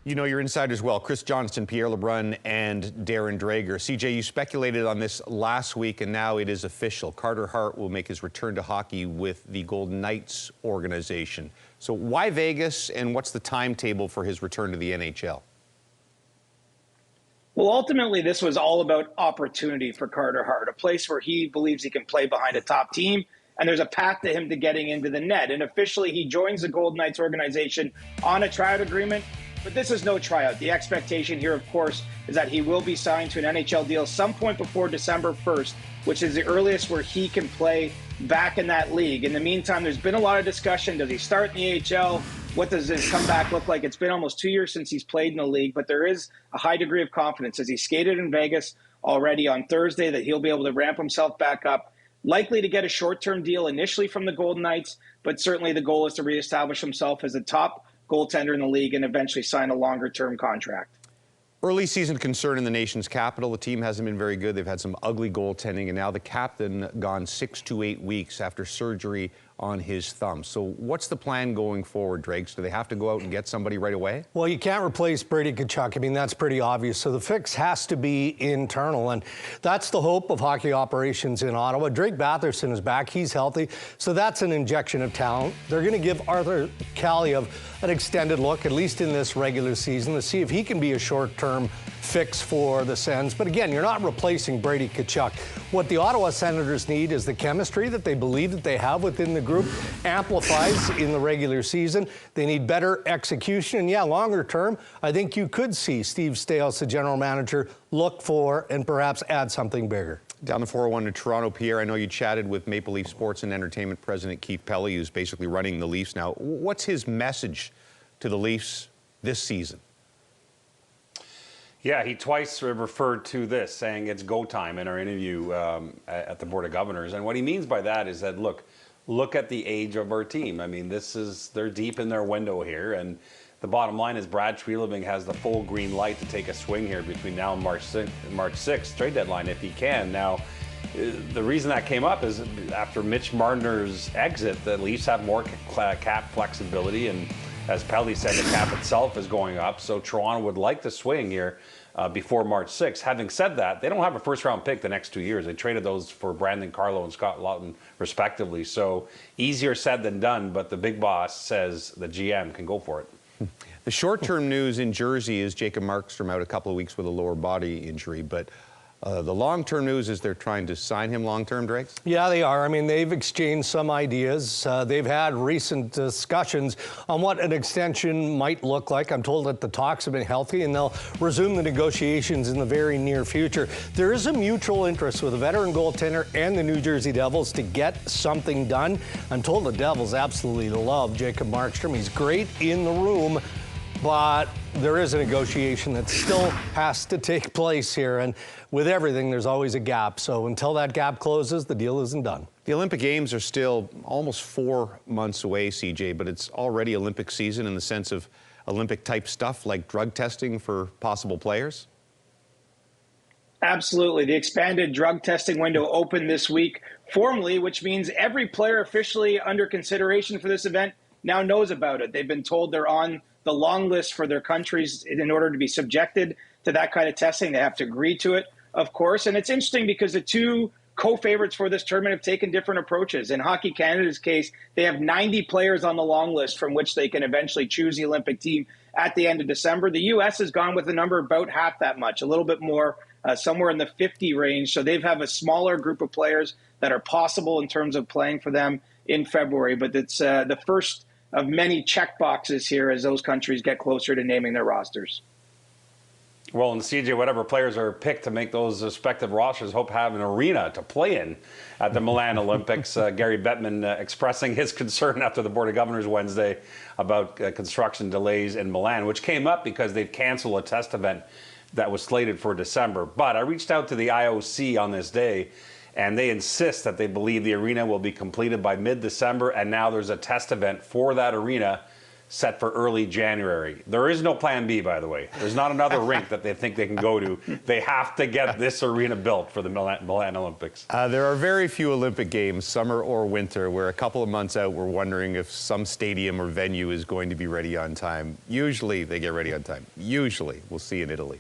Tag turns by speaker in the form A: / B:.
A: You know your insiders well. Chris Johnston, Pierre LeBrun, and Darren Drager. CJ, you speculated on this last week, and now it is official. Carter Hart will make his return to hockey with the Golden Knights organization. So why Vegas, and what's the timetable for his return to the NHL?
B: Well, ultimately, this was all about opportunity for Carter Hart, a place where he believes he can play behind a top team, and there's a path to him to getting into the net. And officially, he joins the Golden Knights organization on a tryout agreement. But this is no tryout. The expectation here, of course, is that he will be signed to an NHL deal some point before December 1st, which is the earliest where he can play back in that league. In the meantime, there's been a lot of discussion. Does he start in the AHL? What does his comeback look like? It's been almost 2 years since he's played in the league, but there is a high degree of confidence as he skated in Vegas already on Thursday that he'll be able to ramp himself back up. Likely to get a short-term deal initially from the Golden Knights, but certainly the goal is to reestablish himself as a top goaltender in the league and eventually sign a longer-term contract.
A: Early season concern in the nation's capital. The team hasn't been very good. They've had some ugly goaltending, and now the captain gone 6 to 8 weeks after surgery on his thumb. So what's the plan going forward, Drake? Do they have to go out and get somebody right away?
C: Well, you can't replace Brady Tkachuk. I mean, that's pretty obvious. So the fix has to be internal, and that's the hope of hockey operations in Ottawa. Drake Batherson is back. He's healthy. So that's an injection of talent. They're going to give Arthur Kaliyev an extended look, at least in this regular season, to see if he can be a short-term fix for the Sens. But again, you're not replacing Brady Tkachuk. What the Ottawa Senators need is the chemistry that they believe that they have within the group amplifies in the regular season. They need better execution. And yeah, longer term, I think you could see Steve Staios, the general manager, look for and perhaps add something bigger.
A: Down the 401 to Toronto, Pierre, I know you chatted with Maple Leaf Sports and Entertainment President Keith Pelley, who's basically running the Leafs now. What's his message to the Leafs this season?
D: Yeah, he twice referred to this, saying it's go time in our interview at the Board of Governors. And what he means by that is that, look at the age of our team. I mean, they're deep in their window here. And the bottom line is Brad Treliving has the full green light to take a swing here between now and March 6th, trade deadline, if he can. Now, the reason that came up is after Mitch Marner's exit, the Leafs have more cap flexibility, and as Pelley said, the cap itself is going up, so Toronto would like to swing here before March 6th. Having said that, they don't have a first-round pick the next 2 years. They traded those for Brandon Carlo and Scott Laughton, respectively. So easier said than done, but the big boss says the GM can go for it.
A: The short-term news in Jersey is Jakob Markstrom out a couple of weeks with a lower body injury, but the long-term news is they're trying to sign him long-term, Drake?
C: Yeah, they are. I mean, they've exchanged some ideas. They've had recent discussions on what an extension might look like. I'm told that the talks have been healthy, and they'll resume the negotiations in the very near future. There is a mutual interest with the veteran goaltender and the New Jersey Devils to get something done. I'm told the Devils absolutely love Jakob Markstrom. He's great in the room, but there is a negotiation that still has to take place here. And with everything, there's always a gap. So until that gap closes, the deal isn't done.
A: The Olympic Games are still almost 4 months away, CJ, but it's already Olympic season in the sense of Olympic-type stuff like drug testing for possible players?
B: Absolutely. The expanded drug testing window opened this week formally, which means every player officially under consideration for this event now knows about it. They've been told they're on the long list for their countries in order to be subjected to that kind of testing. They have to agree to it, of course. And it's interesting because the two co-favorites for this tournament have taken different approaches. In Hockey Canada's case, they have 90 players on the long list from which they can eventually choose the Olympic team at the end of December. The U.S. has gone with a number about half that much, a little bit more, somewhere in the 50 range. So they have a smaller group of players that are possible in terms of playing for them in February. But it's the first of many check boxes here as those countries get closer to naming their rosters.
D: Well, and CJ, whatever players are picked to make those respective rosters hope to have an arena to play in at the Milan Olympics. Gary Bettman expressing his concern after the Board of Governors Wednesday about construction delays in Milan, which came up because they've canceled a test event that was slated for December. But I reached out to the IOC on this day, and they insist that they believe the arena will be completed by mid-December, and now there's a test event for that arena set for early January. There is no plan B, by the way. There's not another rink that they think they can go to. They have to get this arena built for the Milan Olympics.
A: There are very few Olympic games, summer or winter, where a couple of months out we're wondering if some stadium or venue is going to be ready on time. Usually they get ready on time. Usually. We'll see in Italy.